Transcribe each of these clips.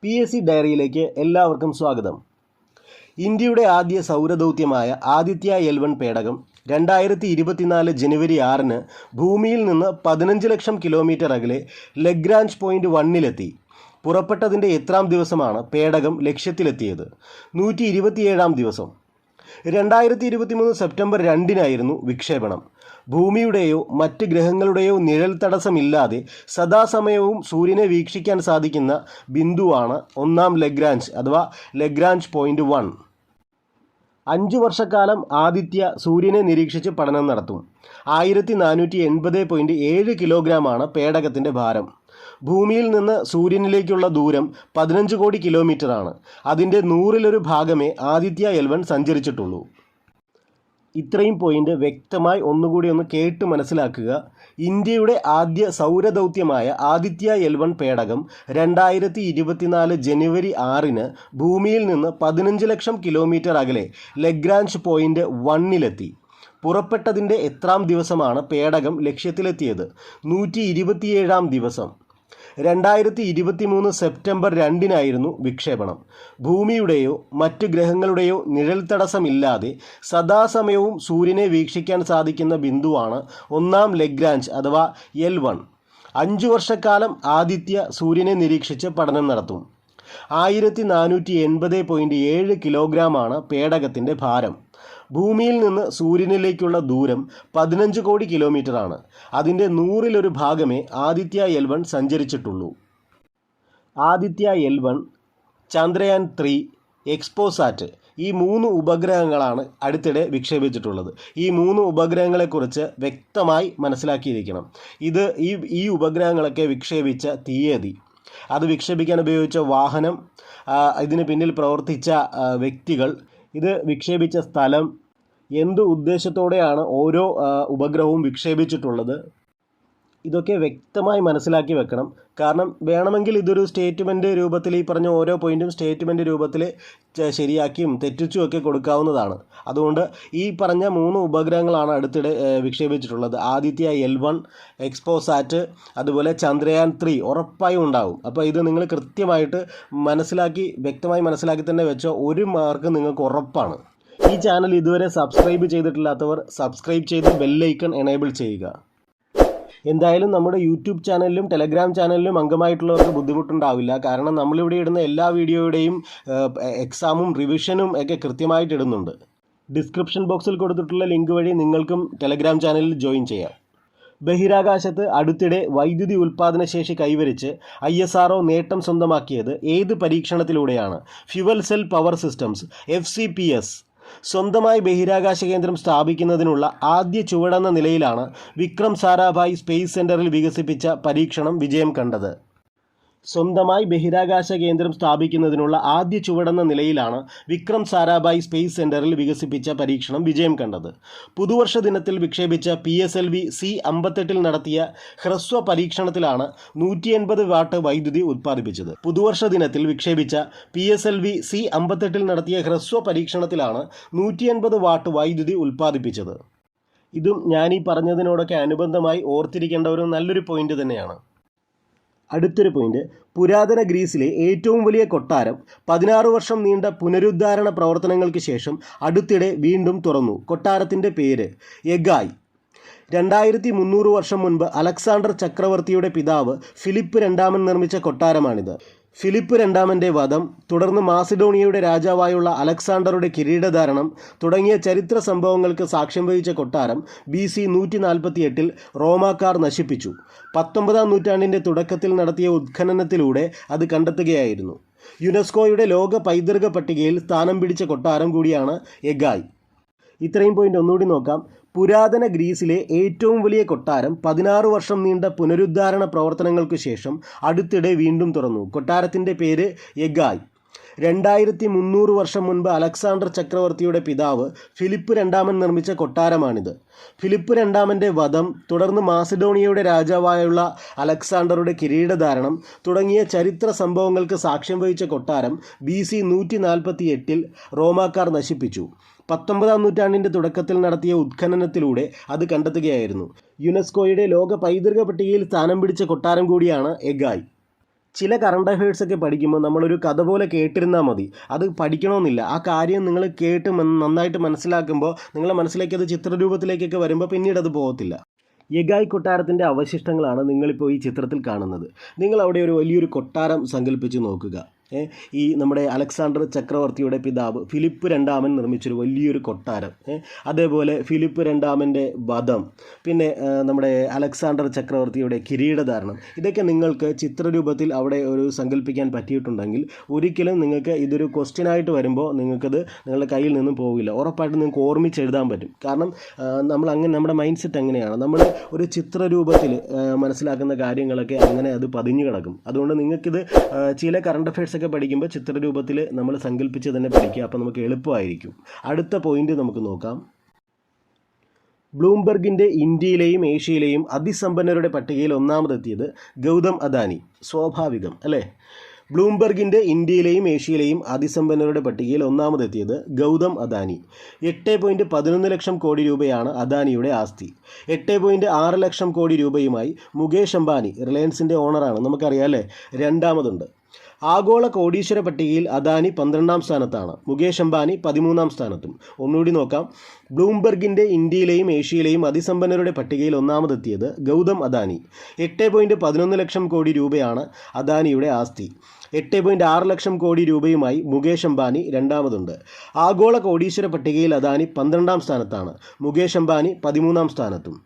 PSC ഡയറിയിലേക്ക് എല്ലാവർക്കും സ്വാഗതം. ഇന്ത്യയുടെ ആദ്യ സൗരദൗത്യമായ ആദിത്യ L1 പേടകം 2024 ജനുവരി 6-ന് ഭൂമിയിൽ നിന്ന് 15 ലക്ഷം കിലോമീറ്റർ അകലെ ലഗ്രാഞ്ച് പോയിന്റ് 1-ലെത്തി. പുറപ്പെട്ടതിൻ്റെ എത്രാം ദിവസമാണ് പേടകം ലക്ഷ്യത്തിലെത്തിയത്? 127-ാം ദിവസം. 2023 സെപ്റ്റംബർ 2-നായിരുന്നു വിക്ഷേപണം. ഭൂമിയുടെയോ മറ്റ് ഗ്രഹങ്ങളുടെയോ നിഴൽ തടസ്സമില്ലാതെ സദാസമയവും സൂര്യനെ വീക്ഷിക്കാൻ സാധിക്കുന്ന ബിന്ദുവാണ് ഒന്നാം ലഗ്രാഞ്ച് അഥവാ ലഗ്രാഞ്ച് പോയിന്റ് 1. 5 വർഷക്കാലം ആദിത്യ സൂര്യനെ നിരീക്ഷിച്ച് പഠനം നടത്തും. 1480.7 കിലോഗ്രാമാണ് പേടകത്തിൻ്റെ ഭാരം. ഭൂമിയിൽ നിന്ന് സൂര്യനിലേക്കുള്ള ദൂരം 15 കോടി കിലോമീറ്ററാണ്. അതിൻ്റെ 100-ലൊരു ഭാഗമേ ആദിത്യ L1 സഞ്ചരിച്ചിട്ടുള്ളൂ. ഇത്രയും പോയിന്റ് വ്യക്തമായി ഒന്നുകൂടി കേട്ട് മനസ്സിലാക്കുക. ഇന്ത്യയുടെ ആദ്യ സൗരദൗത്യമായ ആദിത്യ L1 പേടകം 2024 ജനുവരി 6-ന് ഭൂമിയിൽ നിന്ന് 15 ലക്ഷം കിലോമീറ്റർ അകലെ ലഗ്രാഞ്ച് പോയിന്റ് 1-ലെത്തി. പുറപ്പെട്ടതിൻ്റെ എത്രാം ദിവസമാണ് പേടകം ലക്ഷ്യത്തിലെത്തിയത്? 127-ാം ദിവസം. 2023 സെപ്റ്റംബർ 2-നായിരുന്നു വിക്ഷേപണം. ഭൂമിയുടെയോ മറ്റ് ഗ്രഹങ്ങളുടെയോ നിഴൽ തടസ്സമില്ലാതെ സദാസമയവും സൂര്യനെ വീക്ഷിക്കാൻ സാധിക്കുന്ന ബിന്ദുവാണ് ഒന്നാം ലഗ്രാഞ്ച് അഥവാ L1. 5 വർഷക്കാലം ആദിത്യ സൂര്യനെ നിരീക്ഷിച്ച് പഠനം നടത്തും. 1480.7 കിലോഗ്രാമാണ് പേടകത്തിൻ്റെ ഭാരം. ഭൂമിയിൽ നിന്ന് സൂര്യനിലേക്കുള്ള ദൂരം 15 കോടി കിലോമീറ്ററാണ്. അതിൻ്റെ 100-ലൊരു ഭാഗമേ ആദിത്യ L1 സഞ്ചരിച്ചിട്ടുള്ളൂ. ആദിത്യ L1, ചന്ദ്രയാൻ 3, എക്സ്പോസാറ്റ് ഈ 3 ഉപഗ്രഹങ്ങളാണ് അടുത്തിടെ വിക്ഷേപിച്ചിട്ടുള്ളത്. ഈ 3 ഉപഗ്രഹങ്ങളെക്കുറിച്ച് വ്യക്തമായി മനസ്സിലാക്കിയിരിക്കണം. ഈ ഉപഗ്രഹങ്ങളൊക്കെ വിക്ഷേപിച്ച തീയതി, അത് വിക്ഷേപിക്കാൻ ഉപയോഗിച്ച വാഹനം, ഇതിന് പിന്നിൽ പ്രവർത്തിച്ച വ്യക്തികൾ, ഇത് വിക്ഷേപിച്ച സ്ഥലം, എന്ത് ഉദ്ദേശത്തോടെയാണ് ഓരോ ഉപഗ്രഹവും വിക്ഷേപിച്ചിട്ടുള്ളത്, ഇതൊക്കെ വ്യക്തമായി മനസ്സിലാക്കി വെക്കണം. കാരണം വേണമെങ്കിൽ ഇതൊരു സ്റ്റേറ്റ്മെൻറ്റ് രൂപത്തിൽ ഈ പറഞ്ഞ ഓരോ പോയിൻറ്റും സ്റ്റേറ്റ്മെൻറ്റ് രൂപത്തിൽ ശരിയാക്കിയും തെറ്റിച്ചുമൊക്കെ കൊടുക്കാവുന്നതാണ്. അതുകൊണ്ട് ഈ പറഞ്ഞ 3 ഉപഗ്രഹങ്ങളാണ് അടുത്തിടെ വിക്ഷേപിച്ചിട്ടുള്ളത്. ആദിത്യ L1, എക്സ്പോസാറ്റ്, അതുപോലെ ചന്ദ്രയാൻ 3 ഉറപ്പായും ഉണ്ടാവും. അപ്പോൾ ഇത് നിങ്ങൾ കൃത്യമായിട്ട് വ്യക്തമായി മനസ്സിലാക്കി തന്നെ വെച്ചോ. 1 മാർക്ക് നിങ്ങൾക്ക് ഉറപ്പാണ്. ഈ ചാനൽ ഇതുവരെ സബ്സ്ക്രൈബ് ചെയ്തിട്ടില്ലാത്തവർ സബ്സ്ക്രൈബ് ചെയ്ത് ബെല്ലൈക്കൺ എനേബിൾ ചെയ്യുക. എന്തായാലും നമ്മുടെ യൂട്യൂബ് ചാനലിലും ടെലഗ്രാം ചാനലിലും അംഗമായിട്ടുള്ളവർക്ക് ബുദ്ധിമുട്ടുണ്ടാവില്ല. കാരണം നമ്മളിവിടെ ഇടുന്ന എല്ലാ വീഡിയോയുടെയും എക്സാമും റിവിഷനും ഒക്കെ കൃത്യമായിട്ട് ഇടുന്നുണ്ട്. ഡിസ്ക്രിപ്ഷൻ ബോക്സിൽ കൊടുത്തിട്ടുള്ള ലിങ്ക് വഴി നിങ്ങൾക്കും ടെലഗ്രാം ചാനലിൽ ജോയിൻ ചെയ്യാം. ബഹിരാകാശത്ത് അടുത്തിടെ വൈദ്യുതി ഉൽപ്പാദനശേഷി കൈവരിച്ച് ISRO നേട്ടം സ്വന്തമാക്കിയത് ഏത് പരീക്ഷണത്തിലൂടെയാണ്? Fuel cell power systems FCPS. സ്വന്തമായി ബഹിരാകാശ കേന്ദ്രം സ്ഥാപിക്കുന്നതിനുള്ള ആദ്യ ചുവടെന്ന നിലയിലാണ് വിക്രം സാരാഭായ് സ്പേസ് സെൻ്ററിൽ വികസിപ്പിച്ച പരീക്ഷണം വിജയം കണ്ടത്. സ്വന്തമായി ബഹിരാകാശ കേന്ദ്രം സ്ഥാപിക്കുന്നതിനുള്ള ആദ്യ ചുവടെന്ന നിലയിലാണ് വിക്രം സാരാഭായ് സ്പേസ് സെൻ്ററിൽ വികസിപ്പിച്ച പരീക്ഷണം വിജയം കണ്ടത്. പുതുവർഷ ദിനത്തിൽ വിക്ഷേപിച്ച PSLV C-58 നടത്തിയ ഹ്രസ്വ പരീക്ഷണത്തിലാണ് 180 വാട്ട് വൈദ്യുതി ഉത്പാദിപ്പിച്ചത്. പുതുവർഷ ദിനത്തിൽ വിക്ഷേപിച്ച PSLV C-58 നടത്തിയ ഹ്രസ്വ പരീക്ഷണത്തിലാണ് 180 വാട്ട് വൈദ്യുതി ഉത്പാദിപ്പിച്ചത്. ഇതും ഞാനീ പറഞ്ഞതിനോടൊക്കെ അനുബന്ധമായി ഓർത്തിരിക്കേണ്ട ഒരു നല്ലൊരു പോയിന്റ് തന്നെയാണ്. അടുത്തൊരു പോയിന്റ്, പുരാതന ഗ്രീസിലെ ഏറ്റവും വലിയ കൊട്ടാരം 16 വർഷം നീണ്ട പുനരുദ്ധാരണ പ്രവർത്തനങ്ങൾക്ക് ശേഷം അടുത്തിടെ വീണ്ടും തുറന്നു. കൊട്ടാരത്തിൻ്റെ പേര് എഗായ്. 2300 വർഷം മുൻപ് അലക്സാണ്ടർ ചക്രവർത്തിയുടെ പിതാവ് ഫിലിപ്പ് രണ്ടാമൻ നിർമ്മിച്ച കൊട്ടാരമാണിത്. ഫിലിപ്പ് രണ്ടാമൻ്റെ വധം, തുടർന്ന് മാസിഡോണിയയുടെ രാജാവായുള്ള അലക്സാണ്ടറുടെ കിരീടധാരണം തുടങ്ങിയ ചരിത്ര സംഭവങ്ങൾക്ക് സാക്ഷ്യം വഹിച്ച കൊട്ടാരം BC 148-ൽ റോമാക്കാർ നശിപ്പിച്ചു. 19-ാം നൂറ്റാണ്ടിൻ്റെ തുടക്കത്തിൽ നടത്തിയ ഉത്ഖനനത്തിലൂടെ അത് കണ്ടെത്തുകയായിരുന്നു. യുനെസ്കോയുടെ ലോക പൈതൃക പട്ടികയിൽ സ്ഥാനം പിടിച്ച കൊട്ടാരം കൂടിയാണ് എഗായ്. ഇത്രയും പോയിന്റ് ഒന്നുകൂടി നോക്കാം. പുരാതന ഗ്രീസിലെ ഏറ്റവും വലിയ കൊട്ടാരം 16 വർഷം നീണ്ട പുനരുദ്ധാരണ പ്രവർത്തനങ്ങൾക്ക് ശേഷം അടുത്തിടെ വീണ്ടും തുറന്നു. കൊട്ടാരത്തിൻ്റെ പേര് എഗായ്. 2300 വർഷം മുൻപ് അലക്സാണ്ടർ ചക്രവർത്തിയുടെ പിതാവ് ഫിലിപ്പ് രണ്ടാമൻ നിർമ്മിച്ച കൊട്ടാരമാണിത്. ഫിലിപ്പ് രണ്ടാമൻ്റെ വധം, തുടർന്ന് മാസിഡോണിയയുടെ രാജാവായുള്ള അലക്സാണ്ടറുടെ കിരീടധാരണം തുടങ്ങിയ ചരിത്ര സംഭവങ്ങൾക്ക് സാക്ഷ്യം വഹിച്ച കൊട്ടാരം BC 148-ൽ റോമാക്കാർ നശിപ്പിച്ചു. 19-ാം നൂറ്റാണ്ടിൻ്റെ തുടക്കത്തിൽ നടത്തിയ ഉത്ഖനനത്തിലൂടെ അത് കണ്ടെത്തുകയായിരുന്നു. യുനെസ്കോയുടെ ലോക പൈതൃക പട്ടികയിൽ സ്ഥാനം പിടിച്ച കൊട്ടാരം കൂടിയാണ് എഗായ്. ചില കറണ്ട് അഫയേഴ്സൊക്കെ പഠിക്കുമ്പോൾ നമ്മളൊരു കഥ പോലെ കേട്ടിരുന്നാൽ മതി, അത് പഠിക്കണമെന്നില്ല. ആ കാര്യം നിങ്ങൾ കേട്ട് നന്നായിട്ട് മനസ്സിലാക്കുമ്പോൾ നിങ്ങളുടെ മനസ്സിലേക്ക് അത് ചിത്രരൂപത്തിലേക്കൊക്കെ വരുമ്പോൾ പിന്നീട് അത് പോകത്തില്ല. യെഗായ് കൊട്ടാരത്തിൻ്റെ അവശിഷ്ടങ്ങളാണ് നിങ്ങളിപ്പോൾ ഈ ചിത്രത്തിൽ കാണുന്നത്. നിങ്ങൾ അവിടെ ഒരു വലിയൊരു കൊട്ടാരം സങ്കല്പിച്ച് നോക്കുക. ഈ നമ്മുടെ അലക്സാണ്ടർ ചക്രവർത്തിയുടെ പിതാവ് ഫിലിപ്പ് രണ്ടാമൻ നിർമ്മിച്ചൊരു വലിയൊരു കൊട്ടാരം, അതേപോലെ ഫിലിപ്പ് രണ്ടാമൻ്റെ വധം, പിന്നെ നമ്മുടെ അലക്സാണ്ടർ ചക്രവർത്തിയുടെ കിരീടധാരണം, ഇതൊക്കെ നിങ്ങൾക്ക് ചിത്രരൂപത്തിൽ അവിടെ ഒരു സങ്കല്പിക്കാൻ പറ്റിയിട്ടുണ്ടെങ്കിൽ ഒരിക്കലും നിങ്ങൾക്ക് ഇതൊരു ക്വസ്റ്റ്യനായിട്ട് വരുമ്പോൾ നിങ്ങൾക്കത് നിങ്ങളുടെ കയ്യിൽ നിന്നും പോവില്ല. ഉറപ്പായിട്ടും നിങ്ങൾക്ക് ഓർമ്മിച്ചെഴുതാൻ പറ്റും. കാരണം നമ്മുടെ മൈൻഡ് സെറ്റ് അങ്ങനെയാണ്. നമ്മൾ ഒരു ചിത്രരൂപത്തിൽ മനസ്സിലാക്കുന്ന കാര്യങ്ങളൊക്കെ അങ്ങനെ അത് പതിഞ്ഞു കിടക്കും. അതുകൊണ്ട് നിങ്ങൾക്കിത് ചില കറണ്ട് അഫയേഴ്സ് ഒക്കെ പഠിക്കുമ്പോൾ ചിത്രരൂപത്തിൽ നമ്മൾ സങ്കല്പിച്ച് തന്നെ പഠിക്കുക. അപ്പോൾ നമുക്ക് എളുപ്പമായിരിക്കും. അടുത്ത പോയിന്റ് നമുക്ക് നോക്കാം. ബ്ലൂംബെർഗിൻ്റെ ഇന്ത്യയിലെയും ഏഷ്യയിലെയും അതിസമ്പന്നരുടെ പട്ടികയിൽ ഒന്നാമതെത്തിയത് ഗൗതം അദാനി. സ്വാഭാവികം അല്ലേ? ബ്ലൂംബെർഗിൻ്റെ ഇന്ത്യയിലെയും ഏഷ്യയിലെയും അതിസമ്പന്നരുടെ പട്ടികയിൽ ഒന്നാമതെത്തിയത് ഗൗതം അദാനി. 8.11 ലക്ഷം കോടി രൂപയാണ് അദാനിയുടെ ആസ്തി. 8.6 ലക്ഷം കോടി രൂപയുമായി മുകേഷ് അംബാനി, റിലയൻസിൻ്റെ ഓണറാണ്, നമുക്കറിയാം അല്ലേ, രണ്ടാമതുണ്ട്. ആഗോള കോടീശ്വര പട്ടികയിൽ അദാനി 12ാം സ്ഥാനത്താണ്, മുകേഷ് അംബാനി 13ാം സ്ഥാനത്തും. ഒന്നുകൂടി നോക്കാം. ബ്ലൂംബെർഗിൻ്റെ ഇന്ത്യയിലെയും ഏഷ്യയിലെയും അതിസമ്പന്നരുടെ പട്ടികയിൽ ഒന്നാമതെത്തിയത് ഗൗതം അദാനി. 8.11 ലക്ഷം കോടി രൂപയാണ് അദാനിയുടെ ആസ്തി. 8.6 ലക്ഷം കോടി രൂപയുമായി മുകേഷ് അംബാനി രണ്ടാമതുണ്ട്. ആഗോള കോടീശ്വര പട്ടികയിൽ അദാനി 12ാം സ്ഥാനത്താണ്, മുകേഷ് അംബാനി 13ാം സ്ഥാനത്തും.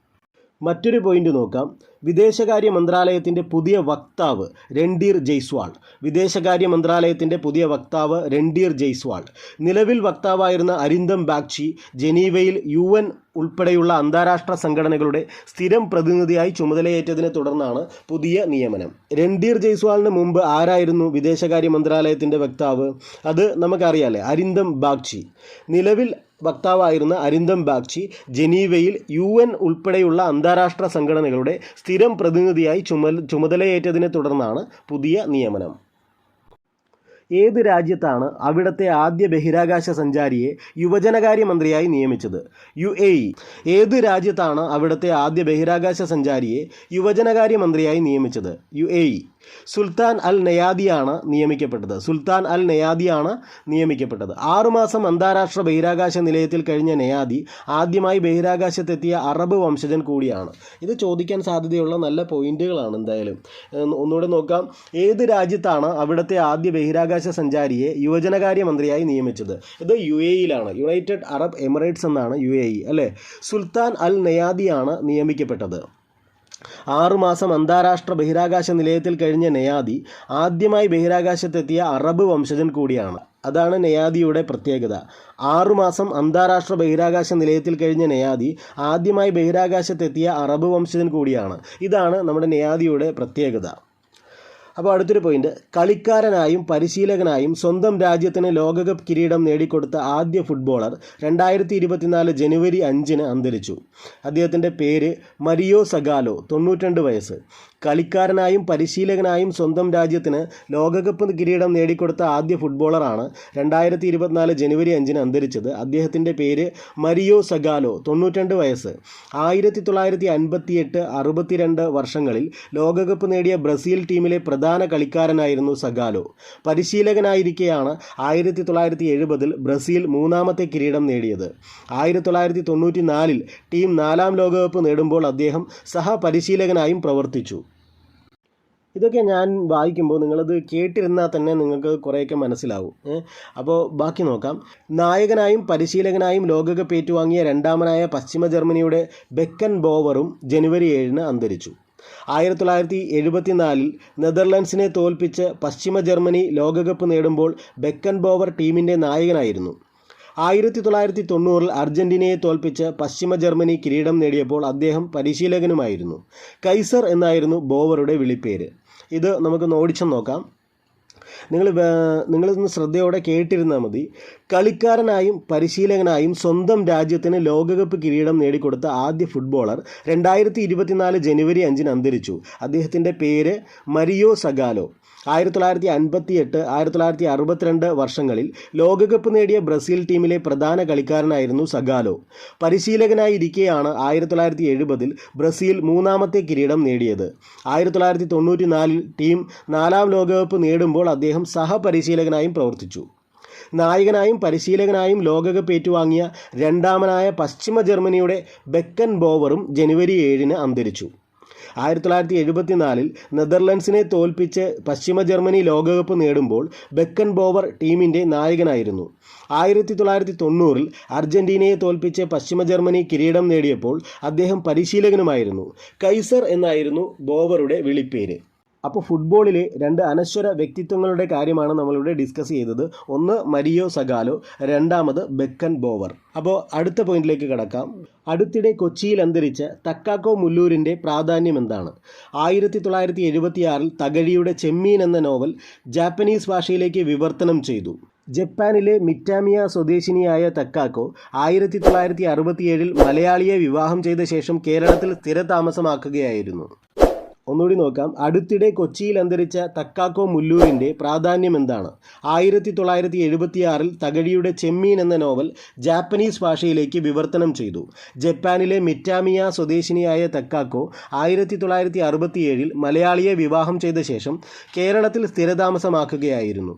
മറ്റൊരു പോയിന്റ് നോക്കാം. വിദേശകാര്യ മന്ത്രാലയത്തിൻ്റെ പുതിയ വക്താവ് രൺധീർ ജയ്സ്വാൾ. വിദേശകാര്യ മന്ത്രാലയത്തിൻ്റെ പുതിയ വക്താവ് രൺധീർ ജയ്സ്വാൾ. നിലവിൽ വക്താവായിരുന്ന അരിന്ദം ബാഗ്ചി ജനീവയിൽ UN ഉൾപ്പെടെയുള്ള അന്താരാഷ്ട്ര സംഘടനകളുടെ സ്ഥിരം പ്രതിനിധിയായി ചുമതലയേറ്റതിനെ തുടർന്നാണ് പുതിയ നിയമനം. രൺധീർ ജയ്സ്വാളിന് മുമ്പ് ആരായിരുന്നു വിദേശകാര്യ മന്ത്രാലയത്തിൻ്റെ വക്താവ്? അത് നമുക്കറിയാമല്ലേ, അരിന്ദം ബാഗ്ചി. നിലവിൽ വക്താവായിരുന്ന അരിന്ദം ബാഗ്ചി ജനീവയിൽ UN ഉൾപ്പെടെയുള്ള അന്താരാഷ്ട്ര സംഘടനകളുടെ സ്ഥിരം പ്രതിനിധിയായി ചുമതലയേറ്റതിനെ തുടർന്നാണ് പുതിയ നിയമനം. ഏത് രാജ്യത്താണ് അവിടുത്തെ ആദ്യ ബഹിരാകാശ സഞ്ചാരിയെ യുവജനകാര്യ മന്ത്രിയായി നിയമിച്ചത്? UAE. ഏത് രാജ്യത്താണ് അവിടുത്തെ ആദ്യ ബഹിരാകാശ സഞ്ചാരിയെ യുവജനകാര്യ മന്ത്രിയായി നിയമിച്ചത്? UAE. സുൽത്താൻ അൽ നയാദിയാണ് നിയമിക്കപ്പെട്ടത്. 6 മാസം അന്താരാഷ്ട്ര ബഹിരാകാശ നിലയത്തിൽ കഴിഞ്ഞ നയാദി ആദ്യമായി ബഹിരാകാശത്തെത്തിയ അറബ് വംശജൻ കൂടിയാണ്. ഇത് ചോദിക്കാൻ സാധ്യതയുള്ള നല്ല പോയിന്റുകളാണ്. എന്തായാലും ഒന്നുകൂടെ നോക്കാം. ഏത് രാജ്യത്താണ് അവിടുത്തെ ആദ്യ ബഹിരാകാശ സഞ്ചാരിയെ യുവജനകാര്യ മന്ത്രിയായി നിയമിച്ചത്? ഇത് UAEയിലാണ്. യുണൈറ്റഡ് അറബ് എമിറേറ്റ്സ് എന്നാണ് UAE അല്ലേ. സുൽത്താൻ അൽ നയാദിയാണ് നിയമിക്കപ്പെട്ടത്. 6 മാസം അന്താരാഷ്ട്ര ബഹിരാകാശ നിലയത്തിൽ കഴിഞ്ഞ നയാദി ആദ്യമായി ബഹിരാകാശത്തെത്തിയ അറബ് വംശജൻ കൂടിയാണ്. അതാണ് നയാദിയുടെ പ്രത്യേകത. 6 മാസം അന്താരാഷ്ട്ര ബഹിരാകാശ നിലയത്തിൽ കഴിഞ്ഞ നയാദി ആദ്യമായി ബഹിരാകാശത്തെത്തിയ അറബ് വംശജൻ കൂടിയാണ്. ഇതാണ് നമ്മുടെ നയാദിയുടെ പ്രത്യേകത. അപ്പോൾ അടുത്തൊരു പോയിന്റ്, കളിക്കാരനായും പരിശീലകനായും സ്വന്തം രാജ്യത്തിന് ലോകകപ്പ് കിരീടം നേടിക്കൊടുത്ത ആദ്യ ഫുട്ബോളർ 2024 ജനുവരി 5-ന് അന്തരിച്ചു. അദ്ദേഹത്തിൻ്റെ പേര് മരിയോ സഗാലോ, 92 വയസ്സ്. കളിക്കാരനായും പരിശീലകനായും സ്വന്തം രാജ്യത്തിന് ലോകകപ്പ് കിരീടം നേടിക്കൊടുത്ത ആദ്യ ഫുട്ബോളറാണ് 2024 ജനുവരി 5-ന് അന്തരിച്ചത്. അദ്ദേഹത്തിൻ്റെ പേര് മരിയോ സഗാലോ, 92 വയസ്സ്. 1958, 62 വർഷങ്ങളിൽ ലോകകപ്പ് നേടിയ ബ്രസീൽ ടീമിലെ പ്രധാന കളിക്കാരനായിരുന്നു സഗാലോ. പരിശീലകനായിരിക്കെയാണ് 1970 ബ്രസീൽ 3ാമത്തെ കിരീടം നേടിയത്. 1994 ടീം 4ാം ലോകകപ്പ് നേടുമ്പോൾ അദ്ദേഹം സഹപരിശീലകനായും പ്രവർത്തിച്ചു. ഇതൊക്കെ ഞാൻ വായിക്കുമ്പോൾ നിങ്ങളത് കേട്ടിരുന്നാൽ തന്നെ നിങ്ങൾക്ക് കുറേയൊക്കെ മനസ്സിലാവും. അപ്പോൾ ബാക്കി നോക്കാം. നായകനായും പരിശീലകനായും ലോകകപ്പ് ഏറ്റുവാങ്ങിയ രണ്ടാമനായ പശ്ചിമ ജർമ്മനിയുടെ ബെക്കൻ ബോവറും ജനുവരി 7-ന് അന്തരിച്ചു. 1974 നെതർലൻഡ്സിനെ തോൽപ്പിച്ച് പശ്ചിമ ജർമ്മനി ലോകകപ്പ് നേടുമ്പോൾ ബെക്കൻ ബോവർ ടീമിൻ്റെ നായകനായിരുന്നു. 1990 അർജന്റീനയെ തോൽപ്പിച്ച് പശ്ചിമ ജർമ്മനി കിരീടം നേടിയപ്പോൾ അദ്ദേഹം പരിശീലകനുമായിരുന്നു. കൈസർ എന്നായിരുന്നു ബോവറുടെ വിളിപ്പേര്. ഇത് നമുക്ക് ഓടിച്ചെന്ന് നോക്കാം. നിങ്ങളിതൊന്ന് ശ്രദ്ധയോടെ കേട്ടിരുന്നാൽ മതി. കളിക്കാരനായും പരിശീലകനായും സ്വന്തം രാജ്യത്തിന് ലോകകപ്പ് കിരീടം നേടിക്കൊടുത്ത ആദ്യ ഫുട്ബോളർ 2024 ജനുവരി 5-ന് അന്തരിച്ചു. അദ്ദേഹത്തിൻ്റെ പേര് മരിയോ സഗാലോ. 1958, 1962 വർഷങ്ങളിൽ ലോകകപ്പ് നേടിയ ബ്രസീൽ ടീമിലെ പ്രധാന കളിക്കാരനായിരുന്നു സഗാലോ. പരിശീലകനായിരിക്കെയാണ് 1970 ബ്രസീൽ മൂന്നാമത്തെ കിരീടം നേടിയത്. 1994 ടീം 4ാം ലോകകപ്പ് നേടുമ്പോൾ അദ്ദേഹം സഹപരിശീലകനായും പ്രവർത്തിച്ചു. നായകനായും പരിശീലകനായും ലോകകപ്പ് ഏറ്റുവാങ്ങിയ രണ്ടാമനായ പശ്ചിമ ജർമ്മനിയുടെ ബെക്കൻ ബോവറും ജനുവരി 7 അന്തരിച്ചു. 1974 നെതർലൻഡ്സിനെ തോൽപ്പിച്ച് പശ്ചിമ ജർമ്മനി ലോകകപ്പ് നേടുമ്പോൾ ബെക്കൻ ബോവർ ടീമിൻ്റെ നായകനായിരുന്നു. 1990 അർജന്റീനയെ തോൽപ്പിച്ച് പശ്ചിമ ജർമ്മനി കിരീടം നേടിയപ്പോൾ അദ്ദേഹം പരിശീലകനുമായിരുന്നു. കൈസർ എന്നായിരുന്നു ബോവറുടെ വിളിപ്പേര്. അപ്പോൾ ഫുട്ബോളിലെ 2 അനശ്വര വ്യക്തിത്വങ്ങളുടെ കാര്യമാണ് നമ്മളിവിടെ ഡിസ്കസ് ചെയ്തത്. ഒന്ന് മരിയോ സഗാലോ, രണ്ടാമത് ബെക്കൻ ബോവർ. അപ്പോൾ അടുത്ത പോയിന്റിലേക്ക് കടക്കാം. അടുത്തിടെ കൊച്ചിയിൽ അന്തരിച്ച തക്കാക്കോ മുല്ലൂരിൻ്റെ പ്രാധാന്യം എന്താണ്? 1976 തകഴിയുടെ ചെമ്മീൻ എന്ന നോവൽ ജാപ്പനീസ് ഭാഷയിലേക്ക് വിവർത്തനം ചെയ്തു. ജപ്പാനിലെ മിറ്റാമിയ സ്വദേശിനിയായ തക്കാക്കോ 1967 മലയാളിയെ വിവാഹം ചെയ്ത ശേഷം കേരളത്തിൽ സ്ഥിരതാമസമാക്കുകയായിരുന്നു. ഒന്നുകൂടി നോക്കാം. അടുത്തിടെ കൊച്ചിയിൽ അന്തരിച്ച തക്കാക്കോ മുല്ലൂരിൻ്റെ പ്രാധാന്യം എന്താണ്? 1976 തകഴിയുടെ ചെമ്മീൻ എന്ന നോവൽ ജാപ്പനീസ് ഭാഷയിലേക്ക് വിവർത്തനം ചെയ്തു. ജപ്പാനിലെ മിറ്റാമിയ സ്വദേശിനിയായ തക്കാക്കോ 1967 മലയാളിയെ വിവാഹം ചെയ്ത ശേഷം കേരളത്തിൽ സ്ഥിരതാമസമാക്കുകയായിരുന്നു.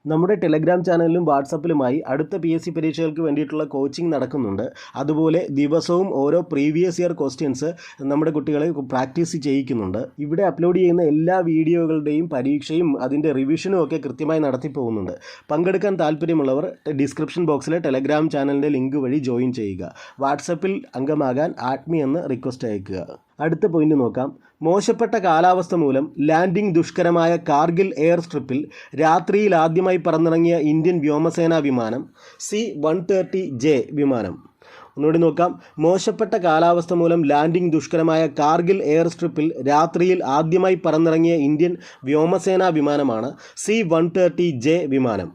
നമ്മുടെ ടെലഗ്രാം ചാനലിലും വാട്സപ്പിലുമായി അടുത്ത PSC പരീക്ഷകൾക്ക് വേണ്ടിയിട്ടുള്ള കോച്ചിങ് നടക്കുന്നുണ്ട്. അതുപോലെ ദിവസവും ഓരോ പ്രീവിയസ് ഇയർ ക്വസ്റ്റ്യൻസ് നമ്മുടെ കുട്ടികളെ പ്രാക്ടീസ് ചെയ്യിക്കുന്നുണ്ട്. ഇവിടെ അപ്ലോഡ് ചെയ്യുന്ന എല്ലാ വീഡിയോകളുടെയും പരീക്ഷയും അതിൻ്റെ റിവിഷനും ഒക്കെ കൃത്യമായി നടത്തി പോകുന്നുണ്ട്. പങ്കെടുക്കാൻ താല്പര്യമുള്ളവർ ഡിസ്ക്രിപ്ഷൻ ബോക്സിലെ ടെലഗ്രാം ചാനലിൻ്റെ ലിങ്ക് വഴി ജോയിൻ ചെയ്യുക. വാട്സപ്പിൽ അംഗമാകാൻ ആഡ്മി എന്ന് റിക്വസ്റ്റ് അയക്കുക. അടുത്ത പോയിന്റ് നോക്കാം. മോശപ്പെട്ട കാലാവസ്ഥ മൂലം ലാൻഡിംഗ് ദുഷ്കരമായ കാർഗിൽ എയർ സ്ട്രിപ്പിൽ രാത്രിയിൽ ആദ്യമായി പറന്നിറങ്ങിയ ഇന്ത്യൻ വ്യോമസേനാ വിമാനം C-130J വിമാനം. ഒന്നുകൂടി നോക്കാം. മോശപ്പെട്ട കാലാവസ്ഥ മൂലം ലാൻഡിംഗ് ദുഷ്കരമായ കാർഗിൽ എയർ സ്ട്രിപ്പിൽ രാത്രിയിൽ ആദ്യമായി പറന്നിറങ്ങിയ ഇന്ത്യൻ വ്യോമസേനാ വിമാനമാണ് C-130J വിമാനം.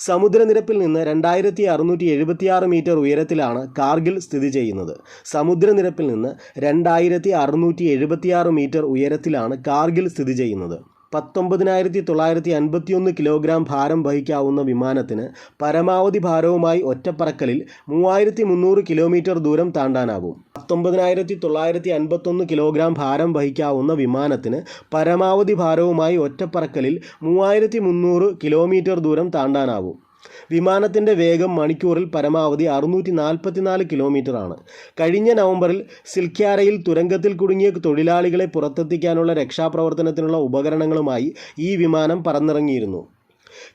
സമുദ്രനിരപ്പിൽ നിന്ന് 2676 മീറ്റർ ഉയരത്തിലാണ് കാർഗിൽ സ്ഥിതി ചെയ്യുന്നത്. സമുദ്രനിരപ്പിൽ നിന്ന് 2676 മീറ്റർ ഉയരത്തിലാണ് കാർഗിൽ സ്ഥിതി ചെയ്യുന്നത്. 19,951 കിലോഗ്രാം ഭാരം വഹിക്കാവുന്ന വിമാനത്തിന് പരമാവധി ഭാരവുമായി ഒറ്റപ്പറക്കലിൽ 3,300 കിലോമീറ്റർ ദൂരം താണ്ടാനാവും. 19,951 കിലോഗ്രാം ഭാരം വഹിക്കാവുന്ന വിമാനത്തിന് പരമാവധി ഭാരവുമായി ഒറ്റപ്പറക്കലിൽ 3,300 കിലോമീറ്റർ ദൂരം താണ്ടാനാവും. വിമാനത്തിൻ്റെ വേഗം മണിക്കൂറിൽ പരമാവധി 644 കിലോമീറ്ററാണ്. കഴിഞ്ഞ നവംബറിൽ സിൽക്യാരയിൽ തുരങ്കത്തിൽ കുടുങ്ങിയ തൊഴിലാളികളെ പുറത്തെത്തിക്കാനുള്ള രക്ഷാപ്രവർത്തനത്തിനുള്ള ഉപകരണങ്ങളുമായി ഈ വിമാനം പറന്നിറങ്ങിയിരുന്നു.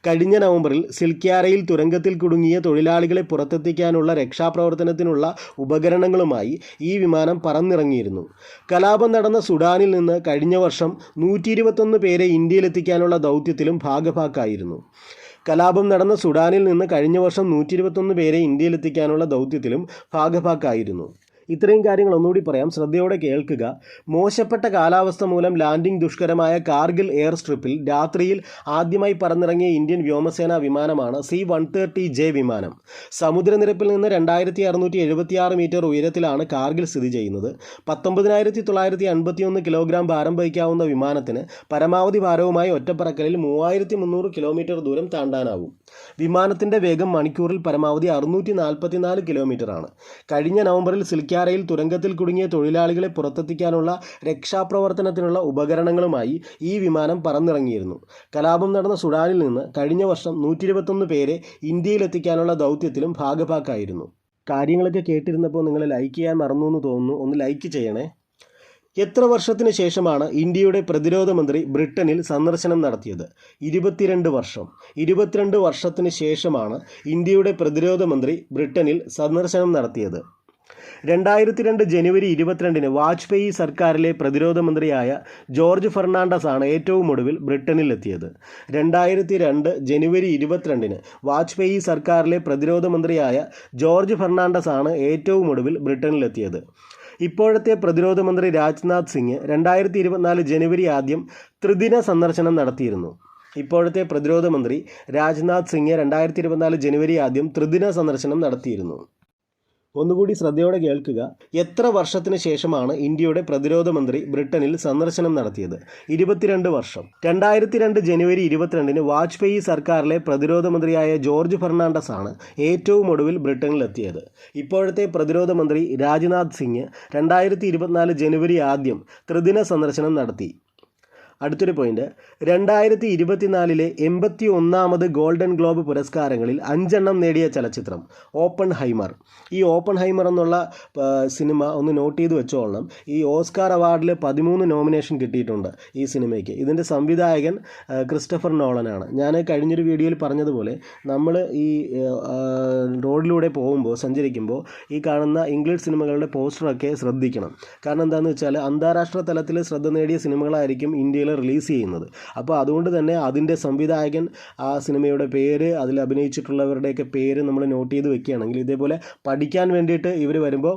കഴിഞ്ഞ നവംബറിൽ സിൽക്യാരയിൽ തുരങ്കത്തിൽ കുടുങ്ങിയ തൊഴിലാളികളെ പുറത്തെത്തിക്കാനുള്ള രക്ഷാപ്രവർത്തനത്തിനുള്ള ഉപകരണങ്ങളുമായി ഈ വിമാനം പറന്നിറങ്ങിയിരുന്നു. കലാപം നടന്ന സുഡാനിൽ നിന്ന് കഴിഞ്ഞ വർഷം 121 പേരെ ഇന്ത്യയിലെത്തിക്കാനുള്ള ദൗത്യത്തിലും ഭാഗഭാക്കായിരുന്നു. കലാപം നടന്ന സുഡാനിൽ നിന്ന് കഴിഞ്ഞ വർഷം 121 പേരെ ഇന്ത്യയിലെത്തിക്കാനുള്ള ദൗത്യത്തിലും ഭാഗഭാക്കായിരുന്നു. ഇത്രയും കാര്യങ്ങൾ ഒന്നുകൂടി പറയാം, ശ്രദ്ധയോടെ കേൾക്കുക. മോശപ്പെട്ട കാലാവസ്ഥ മൂലം ലാൻഡിംഗ് ദുഷ്കരമായ കാർഗിൽ എയർ സ്ട്രിപ്പിൽ രാത്രിയിൽ ആദ്യമായി പറന്നിറങ്ങിയ ഇന്ത്യൻ വ്യോമസേനാ വിമാനമാണ് C-130J വിമാനം. സമുദ്രനിരപ്പിൽ നിന്ന് 2676 മീറ്റർ ഉയരത്തിലാണ് കാർഗിൽ സ്ഥിതി ചെയ്യുന്നത്. 19,951 കിലോഗ്രാം ഭാരം വഹിക്കാവുന്ന വിമാനത്തിന് പരമാവധി ഭാരവുമായി ഒറ്റപ്പറക്കലിൽ 3,300 കിലോമീറ്റർ ദൂരം താണ്ടാനാവും. വിമാനത്തിൻ്റെ വേഗം മണിക്കൂറിൽ പരമാവധി 644 കിലോമീറ്ററാണ്. കഴിഞ്ഞ നവംബറിൽ സിൽക്യാരയിൽ തുരങ്കത്തിൽ കുടുങ്ങിയ തൊഴിലാളികളെ പുറത്തെത്തിക്കാനുള്ള രക്ഷാപ്രവർത്തനത്തിനുള്ള ഉപകരണങ്ങളുമായി ഈ വിമാനം പറന്നിറങ്ങിയിരുന്നു. കലാപം നടന്ന സുഡാനിൽ നിന്ന് കഴിഞ്ഞ വർഷം 121 പേരെ ഇന്ത്യയിലെത്തിക്കാനുള്ള ദൗത്യത്തിലും ഭാഗഭാക്കായിരുന്നു. കാര്യങ്ങളൊക്കെ കേട്ടിരുന്നപ്പോൾ നിങ്ങൾ ലൈക്ക് ചെയ്യാൻ മറന്നു എന്ന് തോന്നുന്നു. ഒന്ന് ലൈക്ക് ചെയ്യണേ. എത്ര വർഷത്തിന് ശേഷമാണ് ഇന്ത്യയുടെ പ്രതിരോധ മന്ത്രി ബ്രിട്ടനിൽ സന്ദർശനം നടത്തിയത്? 22 വർഷം. 22 വർഷത്തിന് ശേഷമാണ് ഇന്ത്യയുടെ പ്രതിരോധ മന്ത്രി ബ്രിട്ടനിൽ സന്ദർശനം നടത്തിയത്. 2002 ജനുവരി 22 വാജ്പേയി സർക്കാരിലെ പ്രതിരോധ മന്ത്രിയായ ജോർജ് ഫെർണാണ്ടസ് ആണ് ഏറ്റവും ഒടുവിൽ ബ്രിട്ടനിലെത്തിയത്. 2002 ജനുവരി 22 വാജ്പേയി സർക്കാരിലെ പ്രതിരോധ മന്ത്രിയായ ജോർജ് ഫെർണാണ്ടസ് ആണ് ഏറ്റവും ഒടുവിൽ ബ്രിട്ടനിലെത്തിയത്. ഇപ്പോഴത്തെ പ്രതിരോധ മന്ത്രി രാജ്നാഥ് സിംഗ് 2024 ജനുവരി ആദ്യം ത്രിദിന സന്ദർശനം നടത്തിയിരുന്നു. ഇപ്പോഴത്തെ പ്രതിരോധ മന്ത്രി രാജ്നാഥ് സിംഗ് 2024 ജനുവരി ആദ്യം ത്രിദിന സന്ദർശനം നടത്തിയിരുന്നു. ഒന്നുകൂടി ശ്രദ്ധയോടെ കേൾക്കുക. എത്ര വർഷത്തിന് ശേഷമാണ് ഇന്ത്യയുടെ പ്രതിരോധ മന്ത്രി ബ്രിട്ടനിൽ സന്ദർശനം നടത്തിയത്? 22 വർഷം. 2002 ജനുവരി 22-ന് വാജ്പേയി സർക്കാരിലെ പ്രതിരോധ മന്ത്രിയായ ജോർജ് ഫെർണാണ്ടസ് ആണ് ഏറ്റവും ഒടുവിൽ ബ്രിട്ടനിലെത്തിയത്. ഇപ്പോഴത്തെ പ്രതിരോധ മന്ത്രി രാജ്നാഥ് സിംഗ് 2024 ജനുവരി 1 ത്രിദിന സന്ദർശനം നടത്തി. അടുത്തൊരു പോയിന്റ്, 2024 81ാമത് ഗോൾഡൻ ഗ്ലോബ് പുരസ്കാരങ്ങളിൽ 5 നേടിയ ചലച്ചിത്രം ഓപ്പൺ ഹൈമർ. ഈ ഓപ്പൺ ഹൈമർ എന്നുള്ള സിനിമ ഒന്ന് നോട്ട് ചെയ്ത് വെച്ചോളണം. ഈ ഓസ്കാർ അവാർഡിൽ 13 നോമിനേഷൻ കിട്ടിയിട്ടുണ്ട് ഈ സിനിമയ്ക്ക്. ഇതിൻ്റെ സംവിധായകൻ ക്രിസ്റ്റഫർ നോളനാണ്. ഞാൻ കഴിഞ്ഞൊരു വീഡിയോയിൽ പറഞ്ഞതുപോലെ നമ്മൾ ഈ റോഡിലൂടെ പോകുമ്പോൾ സഞ്ചരിക്കുമ്പോൾ ഈ കാണുന്ന ഇംഗ്ലീഷ് സിനിമകളുടെ പോസ്റ്ററൊക്കെ ശ്രദ്ധിക്കണം. കാരണം എന്താണെന്ന് വെച്ചാൽ അന്താരാഷ്ട്ര തലത്തിൽ ശ്രദ്ധ നേടിയ സിനിമകളായിരിക്കും ഇന്ത്യയിൽ റിലീസ് ചെയ്യുന്നത്. അപ്പോൾ അതുകൊണ്ട് തന്നെ അതിൻ്റെ സംവിധായകൻ, ആ സിനിമയുടെ പേര്, അതിൽ അഭിനയിച്ചിട്ടുള്ളവരുടെയൊക്കെ പേര് നമ്മൾ നോട്ട് ചെയ്ത് വെക്കുകയാണെങ്കിൽ ഇതേപോലെ പഠിക്കാൻ വേണ്ടിയിട്ട് ഇവർ വരുമ്പോൾ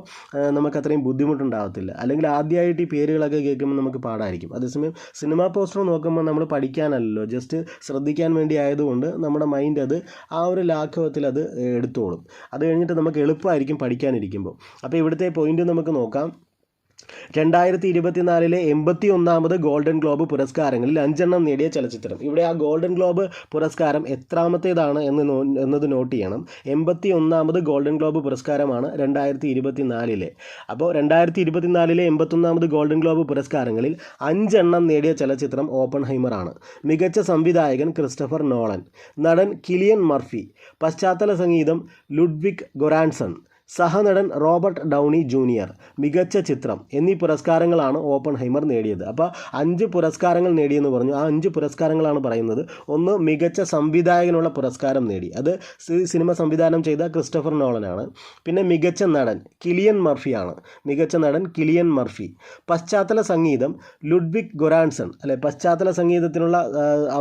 നമുക്കത്രയും ബുദ്ധിമുട്ടുണ്ടാകത്തില്ല. അല്ലെങ്കിൽ ആദ്യമായിട്ട് ഈ പേരുകളൊക്കെ കേൾക്കുമ്പോൾ നമുക്ക് പാടായിരിക്കും. അതേസമയം സിനിമാ പോസ്റ്റർ നോക്കുമ്പോൾ നമ്മൾ പഠിക്കാനല്ലോ, ജസ്റ്റ് ശ്രദ്ധിക്കാൻ വേണ്ടി ആയതുകൊണ്ട് നമ്മുടെ മൈൻഡ് അത് ആ ഒരു ലാഘവത്തിൽ അത് എടുത്തോളും. അത് കഴിഞ്ഞിട്ട് നമുക്ക് എളുപ്പമായിരിക്കും പഠിക്കാനിരിക്കുമ്പോൾ. അപ്പോൾ ഇവിടുത്തെ പോയിന്റ് നമുക്ക് നോക്കാം. 2024 81ാമത് ഗോൾഡൻ ഗ്ലോബ് പുരസ്കാരങ്ങളിൽ 5 നേടിയ ചലച്ചിത്രം. ഇവിടെ ആ ഗോൾഡൻ ഗ്ലോബ് പുരസ്കാരം എത്രാമത്തേതാണ് എന്നത് നോട്ട് ചെയ്യണം. 81ാമത് ഗോൾഡൻ ഗ്ലോബ് പുരസ്കാരമാണ് 2024. അപ്പോൾ 2024 81ാമത് ഗോൾഡൻ ഗ്ലോബ് പുരസ്കാരങ്ങളിൽ 5 നേടിയ ചലച്ചിത്രം ഓപ്പൺ ഹൈമർ ആണ്. മികച്ച സംവിധായകൻ ക്രിസ്റ്റഫർ നോളൻ, നടൻ കിലിയൻ മർഫി, പശ്ചാത്തല സംഗീതം ലുഡ്വിഗ് ഗൊറാൻസൺ, സഹനടൻ റോബർട്ട് ഡൗണി ജൂനിയർ, മികച്ച ചിത്രം എന്നീ പുരസ്കാരങ്ങളാണ് ഓപ്പൺ ഹൈമർ നേടിയത്. അപ്പോൾ 5 പുരസ്കാരങ്ങൾ നേടിയെന്ന് പറഞ്ഞു. ആ 5 പുരസ്കാരങ്ങളാണ് പറയുന്നത്. ഒന്ന്, മികച്ച സംവിധായകനുള്ള പുരസ്കാരം നേടി, അത് സിനിമ സംവിധാനം ചെയ്ത ക്രിസ്റ്റഫർ നോളനാണ്. പിന്നെ മികച്ച നടൻ കിലിയൻ മർഫിയാണ്, മികച്ച നടൻ കിലിയൻ മർഫി. പശ്ചാത്തല സംഗീതം ലുഡ്വിഗ് ഗൊറാൻസൺ, അല്ലെ, പശ്ചാത്തല സംഗീതത്തിനുള്ള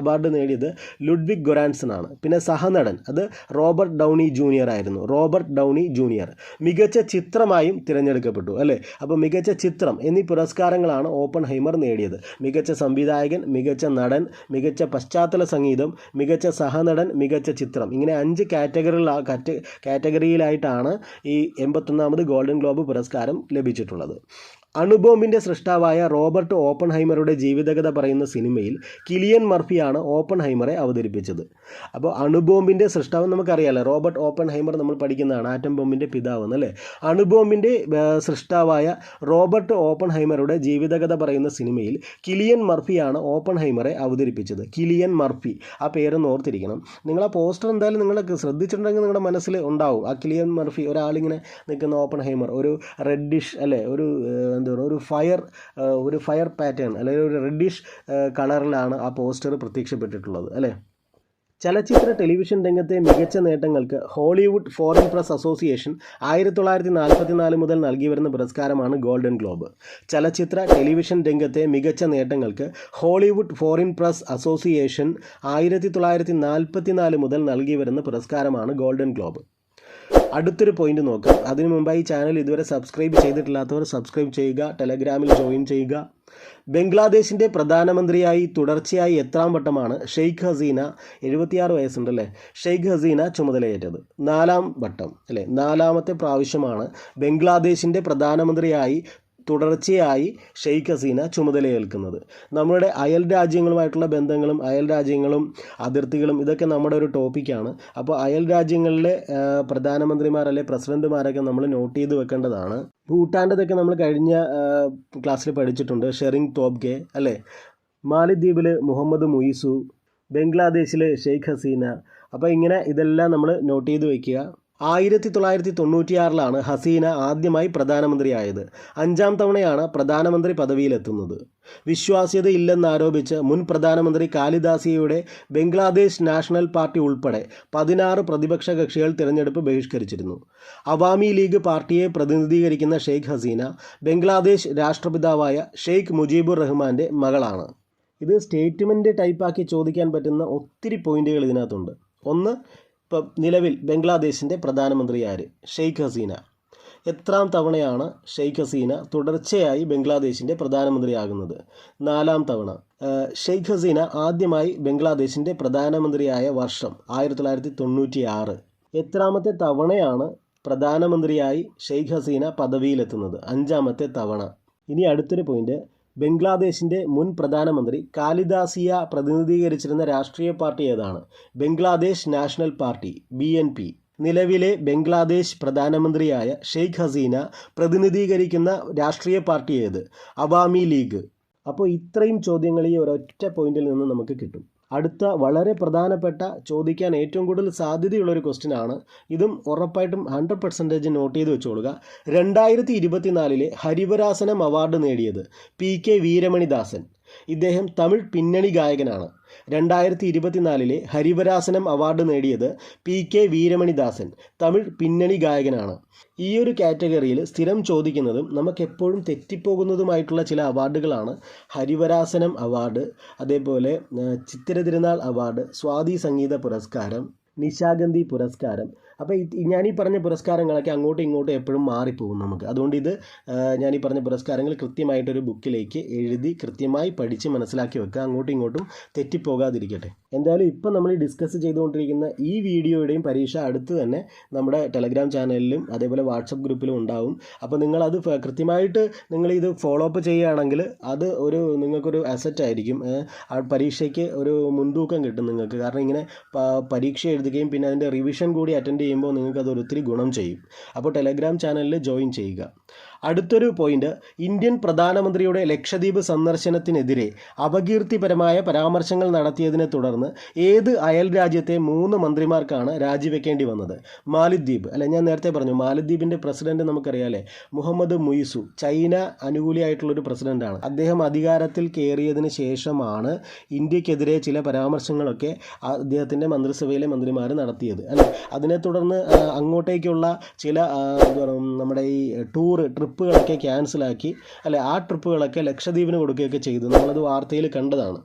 അവാർഡ് നേടിയത് ലുഡ്വിഗ് ഗൊറാൻസൺ ആണ്. പിന്നെ സഹനടൻ അത് റോബർട്ട് ഡൗണി ജൂനിയർ ആയിരുന്നു, റോബർട്ട് ഡൗണി ജൂനിയർ. മികച്ച ചിത്രമായും തിരഞ്ഞെടുക്കപ്പെട്ടു, അല്ലേ. അപ്പോൾ മികച്ച ചിത്രം എന്നീ പുരസ്കാരങ്ങളാണ് ഓപ്പൺ ഹൈമർ നേടിയത്. മികച്ച സംവിധായകൻ, മികച്ച നടൻ, മികച്ച പശ്ചാത്തല സംഗീതം, മികച്ച സഹനടൻ, മികച്ച ചിത്രം, ഇങ്ങനെ 5 കാറ്റഗറിയിലായിട്ടാണ് ഈ 81ാമത് ഗോൾഡൻ ഗ്ലോബ് പുരസ്കാരം ലഭിച്ചിട്ടുള്ളത്. അണുബോംബിൻ്റെ സൃഷ്ടാവായ റോബർട്ട് ഓപ്പൺഹൈമറുടെ ജീവിതകഥ പറയുന്ന സിനിമയിൽ കിലിയൻ മർഫിയാണ് ഓപ്പൺഹൈമറെ അവതരിപ്പിച്ചത്. അപ്പോൾ അണുബോംബിൻ്റെ സൃഷ്ടാവ് നമുക്കറിയാമല്ലോ, റോബർട്ട് ഓപ്പൺഹൈമർ നമ്മൾ പഠിക്കുന്നതാണ്, ആറ്റം ബോംബിൻ്റെ പിതാവ് എന്നല്ലേ. അണുബോംബിൻ്റെ സൃഷ്ടാവായ റോബർട്ട് ഓപ്പൺഹൈമറുടെ ജീവിതകഥ പറയുന്ന സിനിമയിൽ കിലിയൻ മർഫിയാണ് ഓപ്പൺഹൈമറെ അവതരിപ്പിച്ചത്. കിലിയൻ മർഫി, ആ പേരൊന്ന് ഓർത്തിരിക്കണം. നിങ്ങൾ ആ പോസ്റ്റർ എന്തായാലും നിങ്ങൾ ശ്രദ്ധിച്ചിട്ടുണ്ടെങ്കിൽ നിങ്ങളുടെ മനസ്സിൽ ഉണ്ടാവും. ആ കിലിയൻ മർഫി, ഒരാളിങ്ങനെ നിൽക്കുന്ന ഓപ്പൺഹൈമർ, ഒരു റെഡിഷ് അല്ലേ, ഒരു ഫയർ പാറ്റേൺ അല്ലെങ്കിൽ ഒരു റെഡിഷ് കളറിലാണ് ആ പോസ്റ്റർ പ്രത്യക്ഷപ്പെട്ടിട്ടുള്ളത്, അല്ലേ. ചലച്ചിത്ര ടെലിവിഷൻ രംഗത്തെ മികച്ച നേട്ടങ്ങൾക്ക് ഹോളിവുഡ് ഫോറിൻ പ്രസ് അസോസിയേഷൻ 1944 മുതൽ നൽകി വരുന്ന പുരസ്കാരമാണ് ഗോൾഡൻ ഗ്ലോബ്. ചലച്ചിത്ര ടെലിവിഷൻ രംഗത്തെ മികച്ച നേട്ടങ്ങൾക്ക് ഹോളിവുഡ് ഫോറിൻ പ്രസ് അസോസിയേഷൻ 1944 മുതൽ നൽകി വരുന്ന പുരസ്കാരമാണ് ഗോൾഡൻ ഗ്ലോബ്. അടുത്തൊരു പോയിന്റ് നോക്കാം. അതിനു മുമ്പായി ഈ ചാനൽ ഇതുവരെ സബ്സ്ക്രൈബ് ചെയ്തിട്ടില്ലാത്തവർ സബ്സ്ക്രൈബ് ചെയ്യുക, ടെലഗ്രാമിൽ ജോയിൻ ചെയ്യുക. ബംഗ്ലാദേശിൻ്റെ പ്രധാനമന്ത്രിയായി തുടർച്ചയായി എത്രാം വട്ടമാണ് ഷെയ്ഖ് ഹസീന, 76 വയസ്സുണ്ടല്ലേ, ഷെയ്ഖ് ഹസീന ചുമതലയേറ്റത്? 4ാം വട്ടം, അല്ലേ. 4ാമത്തെ പ്രാവശ്യമാണ് ബംഗ്ലാദേശിൻ്റെ പ്രധാനമന്ത്രിയായി തുടർച്ചയായി ഷെയ്ഖ് ഹസീന ചുമതലയേൽക്കുന്നത്. നമ്മുടെ അയൽ രാജ്യങ്ങളുമായിട്ടുള്ള ബന്ധങ്ങളും അയൽ രാജ്യങ്ങളും അതിർത്തികളും ഇതൊക്കെ നമ്മുടെ ഒരു ടോപ്പിക്കാണ്. അപ്പോൾ അയൽ രാജ്യങ്ങളിലെ പ്രധാനമന്ത്രിമാർ അല്ലെ പ്രസിഡന്റുമാരൊക്കെ നമ്മൾ നോട്ട് ചെയ്ത് വെക്കേണ്ടതാണ്. ഭൂട്ടാൻ്റെതൊക്കെ നമ്മൾ കഴിഞ്ഞ ക്ലാസ്സിൽ പഠിച്ചിട്ടുണ്ട്, ഷെറിംഗ് തോബ്ഗെ അല്ലേ. മാലിദ്വീപിൽ മുഹമ്മദ് മുയിസു, ബംഗ്ലാദേശിൽ ഷെയ്ഖ് ഹസീന. അപ്പോൾ ഇങ്ങനെ ഇതെല്ലാം നമ്മൾ നോട്ട് ചെയ്ത് വയ്ക്കുക. 1996 ഹസീന ആദ്യമായി പ്രധാനമന്ത്രിയായത്. 5ാം തവണയാണ് പ്രധാനമന്ത്രി പദവിയിലെത്തുന്നത്. വിശ്വാസ്യതയില്ലെന്നാരോപിച്ച് മുൻ പ്രധാനമന്ത്രി കാലിദാസിയയുടെ ബംഗ്ലാദേശ് നാഷണൽ പാർട്ടി ഉൾപ്പെടെ 16 പ്രതിപക്ഷ കക്ഷികൾ തിരഞ്ഞെടുപ്പ് ബഹിഷ്കരിച്ചിരുന്നു. അവാമി ലീഗ് പാർട്ടിയെ പ്രതിനിധീകരിക്കുന്ന ഷെയ്ഖ് ഹസീന ബംഗ്ലാദേശ് രാഷ്ട്രപിതാവായ ഷെയ്ഖ് മുജീബുർ റഹ്മാൻ്റെ മകളാണ്. ഇത് സ്റ്റേറ്റ്മെൻറ്റ് ടൈപ്പാക്കി ചോദിക്കാൻ പറ്റുന്ന ഒത്തിരി പോയിന്റുകൾ ഇതിനകത്തുണ്ട്. ഒന്ന്, ഇപ്പം നിലവിൽ ബംഗ്ലാദേശിൻ്റെ പ്രധാനമന്ത്രി ആര്? ഷെയ്ഖ് ഹസീന. എത്രാം തവണയാണ് ഷെയ്ഖ് ഹസീന തുടർച്ചയായി ബംഗ്ലാദേശിൻ്റെ പ്രധാനമന്ത്രിയാകുന്നത്? 4ാം തവണ. ഷെയ്ഖ് ഹസീന ആദ്യമായി ബംഗ്ലാദേശിൻ്റെ പ്രധാനമന്ത്രിയായ വർഷം 1996. എത്രാമത്തെ തവണയാണ് പ്രധാനമന്ത്രിയായി ഷെയ്ഖ് ഹസീന പദവിയിലെത്തുന്നത് 5ാമത്തെ തവണ. ഇനി അടുത്തൊരു പോയിന്റ്, ബംഗ്ലാദേശിൻ്റെ മുൻ പ്രധാനമന്ത്രി കാലിദാസിയ പ്രതിനിധീകരിച്ചിരുന്ന രാഷ്ട്രീയ പാർട്ടി ഏതാണ്? Bangladesh national party BNP. നിലവിലെ ബംഗ്ലാദേശ് പ്രധാനമന്ത്രിയായ ഷെയ്ഖ് ഹസീന പ്രതിനിധീകരിക്കുന്ന രാഷ്ട്രീയ പാർട്ടി ഏത്? അവാമി ലീഗ്. അപ്പോൾ ഇത്രയും ചോദ്യങ്ങൾ ഈ ഒരൊറ്റ പോയിന്റിൽ നിന്ന് നമുക്ക് കിട്ടും. അടുത്ത വളരെ പ്രധാനപ്പെട്ട, ചോദിക്കാൻ ഏറ്റവും കൂടുതൽ സാധ്യതയുള്ളൊരു ക്വസ്റ്റ്യൻ ആണ്. ഇതും ഉറപ്പായിട്ടും 100% നോട്ട് ചെയ്ത് വെച്ചോളുക. 2024 ഹരിവരാസനം അവാർഡ് നേടിയത് PK വീരമണിദാസൻ. ഇദ്ദേഹം തമിഴ് പിന്നണി ഗായകനാണ്. 2024 ഹരിവരാസനം അവാർഡ് നേടിയത് PK വീരമണിദാസൻ, തമിഴ് പിന്നണി ഗായകനാണ്. ഈ ഒരു കാറ്റഗറിയിൽ സ്ഥിരം ചോദിക്കുന്നതും നമുക്കെപ്പോഴും തെറ്റിപ്പോകുന്നതുമായിട്ടുള്ള ചില അവാർഡുകളാണ് ഹരിവരാസനം അവാർഡ്, അതേപോലെ ചിത്തിര തിരുനാൾ അവാർഡ്, സ്വാതി സംഗീത പുരസ്കാരം, നിശാഗന്ധി പുരസ്കാരം. അപ്പോൾ ഞാനീ പറഞ്ഞ പുരസ്കാരങ്ങളൊക്കെ അങ്ങോട്ടും ഇങ്ങോട്ടും എപ്പോഴും മാറിപ്പോകും നമുക്ക്. അതുകൊണ്ട് ഇത് ഞാനീ പറഞ്ഞ പുരസ്കാരങ്ങൾ കൃത്യമായിട്ടൊരു ബുക്കിലേക്ക് എഴുതി കൃത്യമായി പഠിച്ച് മനസ്സിലാക്കി വെക്കുക, അങ്ങോട്ടും ഇങ്ങോട്ടും തെറ്റിപ്പോകാതിരിക്കട്ടെ. എന്തായാലും ഇപ്പം നമ്മൾ ഡിസ്കസ് ചെയ്തുകൊണ്ടിരിക്കുന്ന ഈ വീഡിയോയുടെയും പരീക്ഷ അടുത്ത് തന്നെ നമ്മുടെ ടെലഗ്രാം ചാനലിലും അതേപോലെ വാട്സപ്പ് ഗ്രൂപ്പിലും ഉണ്ടാവും. അപ്പോൾ നിങ്ങളത് കൃത്യമായിട്ട് നിങ്ങളിത് ഫോളോ അപ്പ് ചെയ്യുകയാണെങ്കിൽ അത് നിങ്ങൾക്കൊരു അസറ്റ് ആയിരിക്കും. പരീക്ഷയ്ക്ക് ഒരു മുൻതൂക്കം കിട്ടും നിങ്ങൾക്ക്. കാരണം ഇങ്ങനെ പരീക്ഷ എഴുതുകയും പിന്നെ അതിൻ്റെ റിവിഷൻ കൂടി അറ്റൻഡ് ചെയ്യുമ്പോൾ നിങ്ങൾക്ക് അത് ഒത്തിരി ഗുണം ചെയ്യും. അപ്പോൾ ടെലഗ്രാം ചാനലിൽ ജോയിൻ ചെയ്യുക. അടുത്തൊരു പോയിന്റ്, ഇന്ത്യൻ പ്രധാനമന്ത്രിയുടെ ലക്ഷദ്വീപ് സന്ദർശനത്തിനെതിരെ അപകീർത്തിപരമായ പരാമർശങ്ങൾ നടത്തിയതിനെ തുടർന്ന് ഏത് അയൽ രാജ്യത്തെ 3 മന്ത്രിമാർക്കാണ് രാജിവെക്കേണ്ടി വന്നത്? മാലിദ്വീപ്. അല്ല, ഞാൻ നേരത്തെ പറഞ്ഞു മാലിദ്വീപിൻ്റെ പ്രസിഡന്റ് നമുക്കറിയാമല്ലേ, മുഹമ്മദ് മുയിസു, ചൈന അനുകൂലിയായിട്ടുള്ളൊരു പ്രസിഡന്റാണ്. അദ്ദേഹം അധികാരത്തിൽ കയറിയതിന് ശേഷമാണ് ഇന്ത്യക്കെതിരെ ചില പരാമർശങ്ങളൊക്കെ അദ്ദേഹത്തിൻ്റെ മന്ത്രിസഭയിലെ മന്ത്രിമാർ നടത്തിയത് അല്ലേ. അതിനെ തുടർന്ന് അങ്ങോട്ടേക്കുള്ള ചില നമ്മുടെ ഈ ട്രിപ്പുകളൊക്കെ ക്യാൻസലാക്കി അല്ലെ, ആ ട്രിപ്പുകളൊക്കെ ലക്ഷദ്വീപിന് കൊടുക്കുകയൊക്കെ ചെയ്തു. നമ്മളത് വാർത്തയിൽ കണ്ടതാണ്.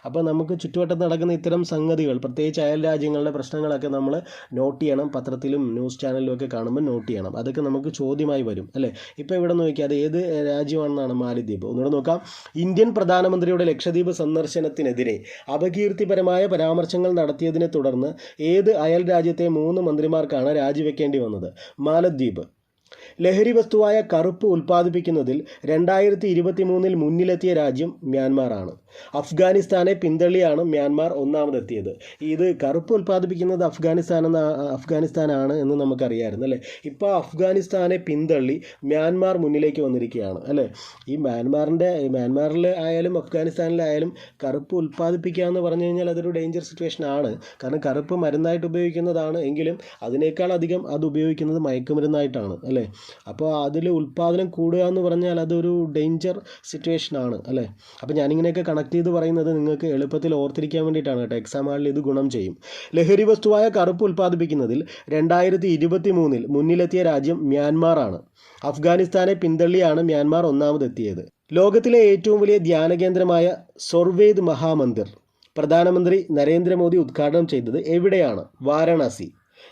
അപ്പോൾ നമുക്ക് ചുറ്റുവട്ടത്ത് നടക്കുന്ന ഇത്തരം സംഗതികൾ, പ്രത്യേകിച്ച് അയൽ രാജ്യങ്ങളുടെ പ്രശ്നങ്ങളൊക്കെ നമ്മൾ നോട്ട് ചെയ്യണം. പത്രത്തിലും ന്യൂസ് ചാനലിലും ഒക്കെ കാണുമ്പോൾ നോട്ട് ചെയ്യണം. അതൊക്കെ നമുക്ക് ചോദ്യമായി വരും അല്ലേ. ഇപ്പോൾ ഇവിടെ നോക്കിയാൽ അത് ഏത് രാജ്യമാണെന്നാണ്? മാലിദ്വീപ്. ഒന്നുകൂടെ നോക്കാം. ഇന്ത്യൻ പ്രധാനമന്ത്രിയുടെ ലക്ഷദ്വീപ് സന്ദർശനത്തിനെതിരെ അപകീർത്തിപരമായ പരാമർശങ്ങൾ നടത്തിയതിനെ തുടർന്ന് ഏത് അയൽ രാജ്യത്തെ 3 മന്ത്രിമാർക്കാണ് രാജിവെക്കേണ്ടി വന്നത്? മാലദ്വീപ്. ലഹരി വസ്തുവായ കറുപ്പ് ഉൽപ്പാദിപ്പിക്കുന്നതിൽ 2023 മുന്നിലെത്തിയ രാജ്യം മ്യാൻമാറാണ്. അഫ്ഗാനിസ്ഥാനെ പിന്തള്ളിയാണ് മ്യാൻമാർ ഒന്നാമതെത്തിയത്. ഇത് കറുപ്പ് ഉൽപ്പാദിപ്പിക്കുന്നത് അഫ്ഗാനിസ്ഥാനാണ് എന്ന് നമുക്കറിയാമായിരുന്നു അല്ലേ. ഇപ്പോൾ അഫ്ഗാനിസ്ഥാനെ പിന്തള്ളി മ്യാൻമാർ മുന്നിലേക്ക് വന്നിരിക്കുകയാണ് അല്ലേ. ഈ മ്യാൻമാറിൽ ആയാലും അഫ്ഗാനിസ്ഥാനിലായാലും കറുപ്പ് ഉൽപ്പാദിപ്പിക്കുക എന്ന് പറഞ്ഞു കഴിഞ്ഞാൽ അതൊരു ഡേഞ്ചർ സിറ്റുവേഷൻ ആണ്. കാരണം കറുപ്പ് മരുന്നായിട്ട് ഉപയോഗിക്കുന്നതാണ്, എങ്കിലും അതിനേക്കാൾ അധികം അത് ഉപയോഗിക്കുന്നത് മയക്കുമരുന്നായിട്ടാണ് അല്ലേ. അപ്പോൾ അതിൽ ഉൽപ്പാദനം കൂടുക എന്ന് പറഞ്ഞാൽ അതൊരു ഡേഞ്ചർ സിറ്റുവേഷനാണ് അല്ലേ. അപ്പോൾ ഞാനിങ്ങനെയൊക്കെ കണക്ട് ചെയ്ത് പറയുന്നത് നിങ്ങൾക്ക് എളുപ്പത്തിൽ ഓർത്തിരിക്കാൻ വേണ്ടിയിട്ടാണ് കേട്ടോ. എക്സാം ഹാളിൽ ഇത് ഗുണം ചെയ്യും. ലഹരി വസ്തുവായ കറുപ്പ് ഉൽപ്പാദിപ്പിക്കുന്നതിൽ 2023 മുന്നിലെത്തിയ രാജ്യം മ്യാൻമാറാണ്. അഫ്ഗാനിസ്ഥാനെ പിന്തള്ളിയാണ് മ്യാൻമാർ ഒന്നാമതെത്തിയത്. ലോകത്തിലെ ഏറ്റവും വലിയ ധ്യാന കേന്ദ്രമായ സൊർവേദ് മഹാമന്ദിർ പ്രധാനമന്ത്രി നരേന്ദ്രമോദി ഉദ്ഘാടനം ചെയ്തത് എവിടെയാണ്? വാരണാസി.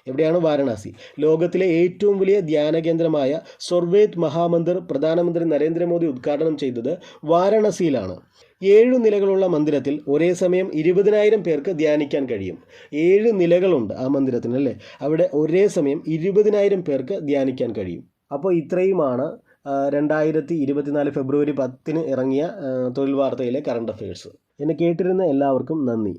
എവിടെയാണ്? വാരണാസി. ലോകത്തിലെ ഏറ്റവും വലിയ ധ്യാന കേന്ദ്രമായ സൊർവേദ് മഹാമന്ദിർ പ്രധാനമന്ത്രി നരേന്ദ്രമോദി ഉദ്ഘാടനം ചെയ്തത് വാരണാസിയിലാണ്. 7 നിലകളുള്ള മന്ദിരത്തിൽ ഒരേ സമയം 20,000 പേർക്ക് ധ്യാനിക്കാൻ കഴിയും. 7 നിലകളുണ്ട് ആ മന്ദിരത്തിന് അല്ലേ. അവിടെ ഒരേ സമയം 20,000 പേർക്ക് ധ്യാനിക്കാൻ കഴിയും. അപ്പോൾ ഇത്രയുമാണ് 2024 ഫെബ്രുവരി 10 ഇറങ്ങിയ തൊഴിൽ വാർത്തയിലെ കറണ്ട് അഫയേഴ്സ്. എന്നെ കേട്ടിരുന്ന എല്ലാവർക്കും നന്ദി.